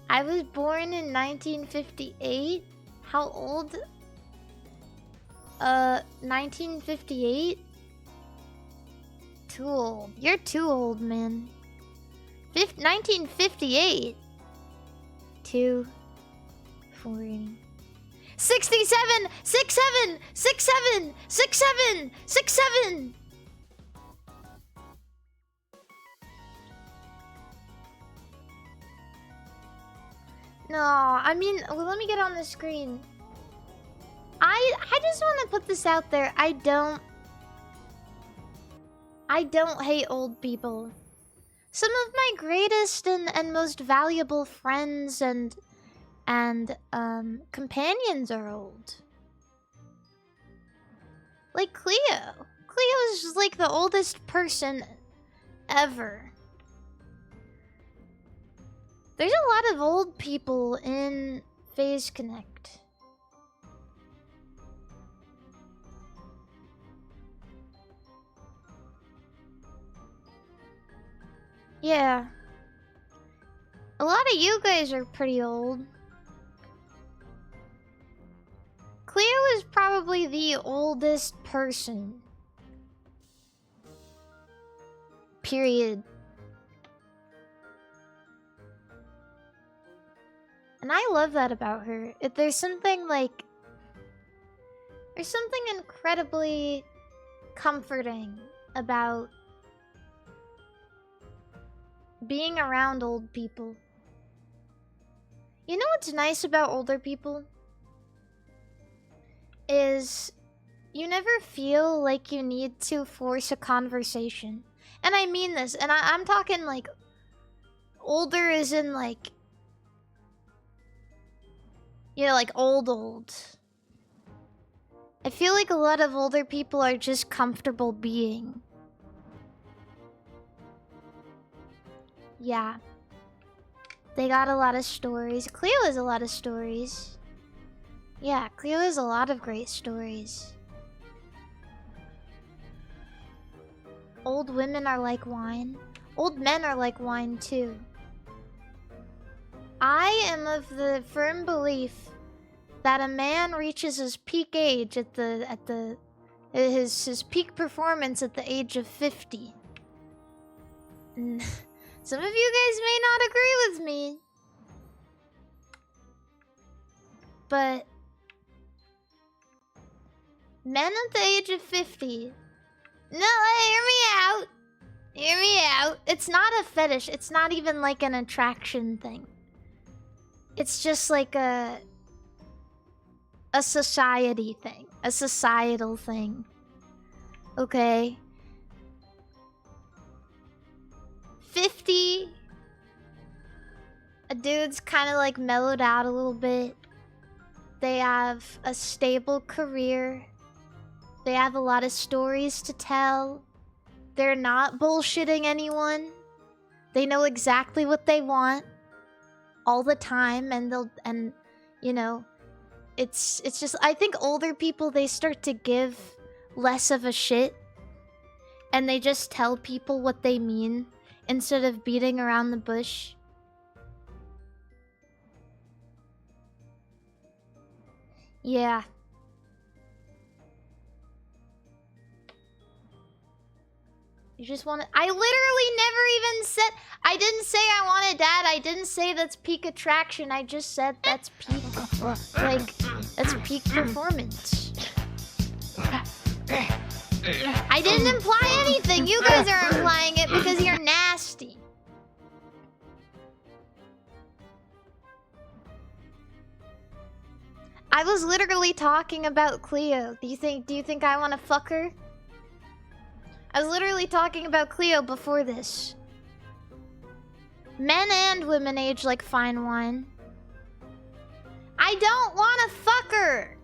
I was born in 1958. How old? 1958? Too old. You're too old, man. 1958. 2, 40. 67! 67! 67! 67! 67! No, I mean, well, let me get on the screen. I just want to put this out there. I don't hate old people. Some of my greatest and most valuable friends and companions are old. Like Clio. Clio is like the oldest person ever. There's a lot of old people in phaseconnect. Yeah. A lot of you guys are pretty old. Clio is probably the oldest person. Period. And I love that about her. There's something incredibly comforting about being around old people. You know what's nice about older people? Is you never feel like you need to force a conversation. And I mean this, and I'm talking like older as in like, you know, like old. I feel like a lot of older people are just comfortable being. Yeah. They got a lot of stories. Clio has a lot of stories. Yeah, Clio has a lot of great stories. Old women are like wine. Old men are like wine too. I am of the firm belief that a man reaches his peak age his peak performance at the age of 50. Some of you guys may not agree with me, but men at the age of 50. No, hear me out. Hear me out. It's not a fetish. It's not even like an attraction thing. It's just like a society thing. A societal thing. Okay? 50. A dude's kind of like mellowed out a little bit. They have a stable career. They have a lot of stories to tell. They're not bullshitting anyone. They know exactly what they want all the time, and you know, it's just, I think older people, they start to give less of a shit, and they just tell people what they mean instead of beating around the bush. Yeah. You just want to... I literally never even said... I didn't say I wanted that. I didn't say that's peak attraction. I just said that's peak... like, that's peak performance. I didn't imply anything. You guys are implying it because you're nasty. I was literally talking about Clio. Do you think I want to fuck her? I was literally talking about Clio before this. Men and women age like fine wine. I don't want to fuck her!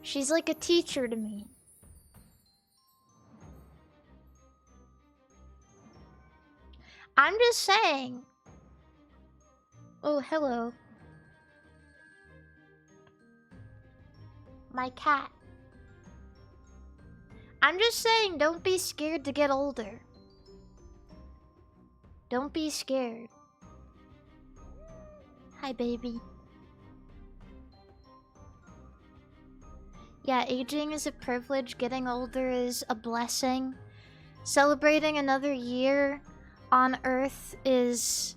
She's like a teacher to me. I'm just saying. Oh, hello. My cat. I'm just saying, don't be scared to get older. Don't be scared. Hi, baby. Yeah, aging is a privilege. Getting older is a blessing. Celebrating another year on Earth is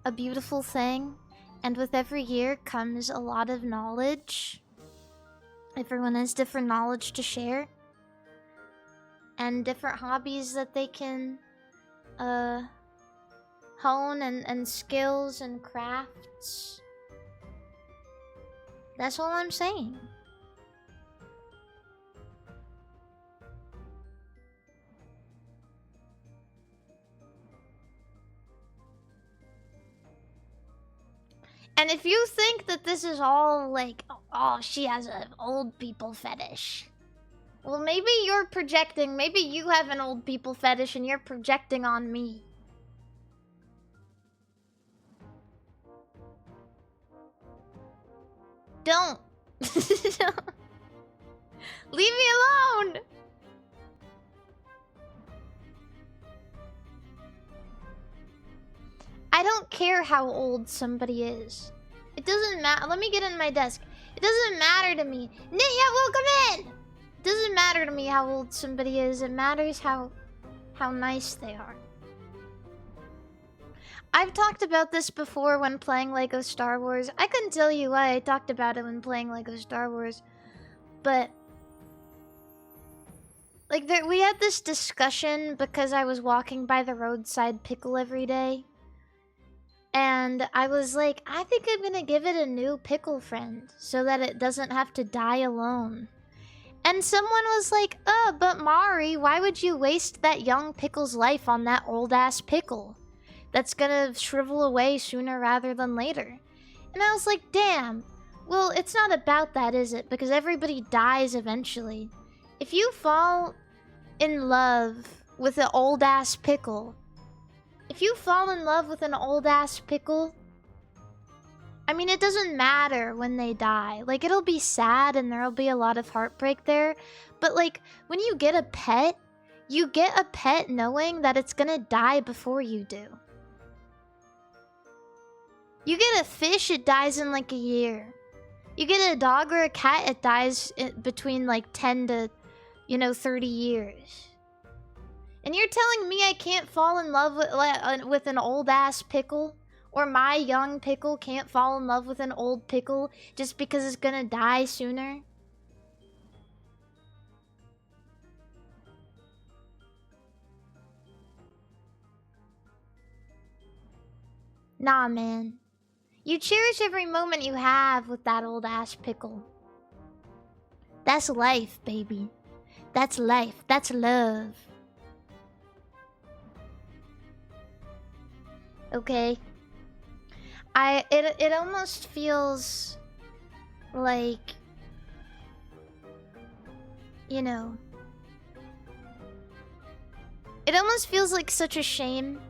a beautiful thing. And with every year comes a lot of knowledge. Everyone has different knowledge to share. And different hobbies that they can hone and skills and crafts. That's all I'm saying. And if you think that this is all like, oh, she has an old people fetish. Well, maybe you're projecting. Maybe you have an old people fetish and you're projecting on me. Don't. Leave me alone. I don't care how old somebody is. It doesn't matter. Let me get in my desk. It doesn't matter to me. Yeah, welcome in. It doesn't matter to me how old somebody is. It matters how nice they are. I've talked about this before when playing LEGO Star Wars. I couldn't tell you why I talked about it when playing LEGO Star Wars. But like we had this discussion because I was walking by the roadside pickle every day. And I was like, I think I'm gonna give it a new pickle friend so that it doesn't have to die alone. And someone was like, but Mari, why would you waste that young pickle's life on that old-ass pickle? That's gonna shrivel away sooner rather than later. And I was like, damn. Well, it's not about that, is it? Because everybody dies eventually. If you fall in love with an old-ass pickle... If you fall in love with an old-ass pickle... I mean, it doesn't matter when they die. Like, it'll be sad and there'll be a lot of heartbreak there. But, like, when you get a pet, you get a pet knowing that it's gonna die before you do. You get a fish, it dies in, like, a year. You get a dog or a cat, it dies between, like, 10 to, 30 years. And you're telling me I can't fall in love with an old-ass pickle? Or my young pickle can't fall in love with an old pickle just because it's gonna die sooner? Nah, man. You cherish every moment you have with that old-ass pickle. That's life, baby. That's life. That's love. Okay. It almost feels like, it almost feels like such a shame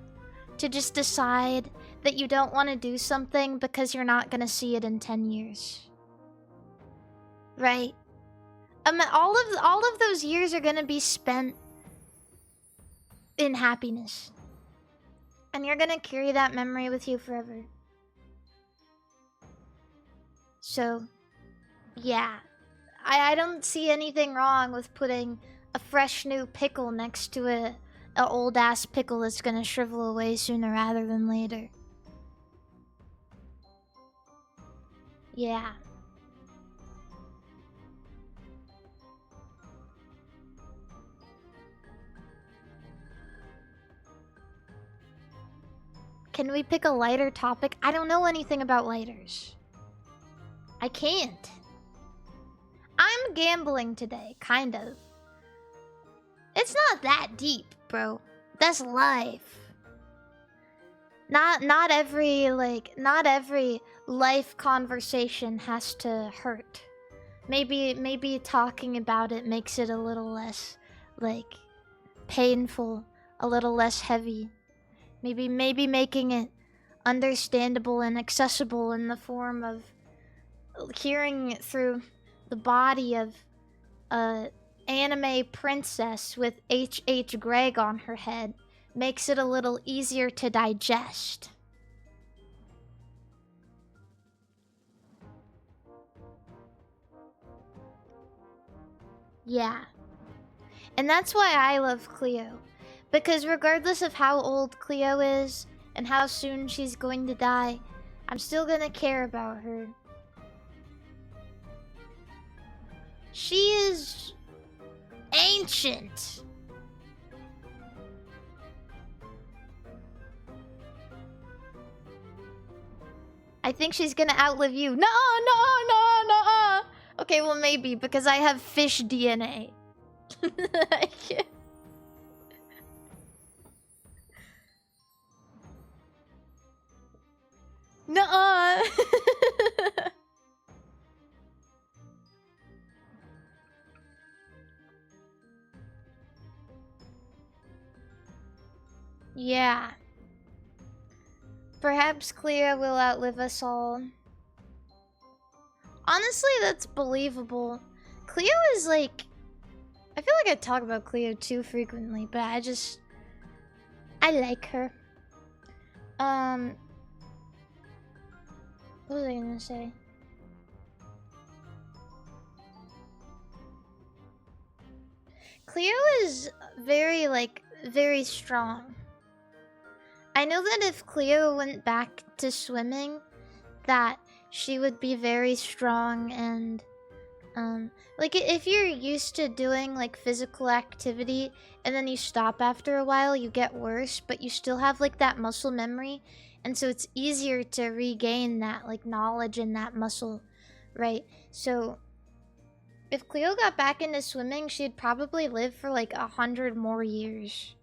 to just decide that you don't want to do something because you're not gonna see it in 10 years. Right? All of those years are gonna be spent in happiness. And you're gonna carry that memory with you forever. So, yeah. I don't see anything wrong with putting a fresh new pickle next to a old-ass pickle that's gonna shrivel away sooner rather than later. Yeah. Can we pick a lighter topic? I don't know anything about lighters. I can't. I'm gambling today, kind of. It's not that deep, bro. That's life. Not every life conversation has to hurt. Maybe talking about it makes it a little less, painful, a little less heavy. Maybe making it understandable and accessible in the form of hearing it through the body of anime princess with H.H. Greg on her head makes it a little easier to digest. Yeah. And that's why I love Clio. Because regardless of how old Clio is and how soon she's going to die, I'm still gonna care about her. She is ancient. I think she's gonna outlive you. No, no, no, no. Okay, well maybe because I have fish DNA. I can't. Nuh-uh. Yeah. Perhaps Clio will outlive us all. Honestly, that's believable. Clio is like... I feel like I talk about Clio too frequently, but I like her. What was I gonna say? Clio is very strong. I know that if Clio went back to swimming, that she would be very strong and, like if you're used to doing like physical activity and then you stop after a while, you get worse, but you still have like that muscle memory. And so it's easier to regain that like knowledge and that muscle, right? So if Clio got back into swimming, she'd probably live for like 100 more years.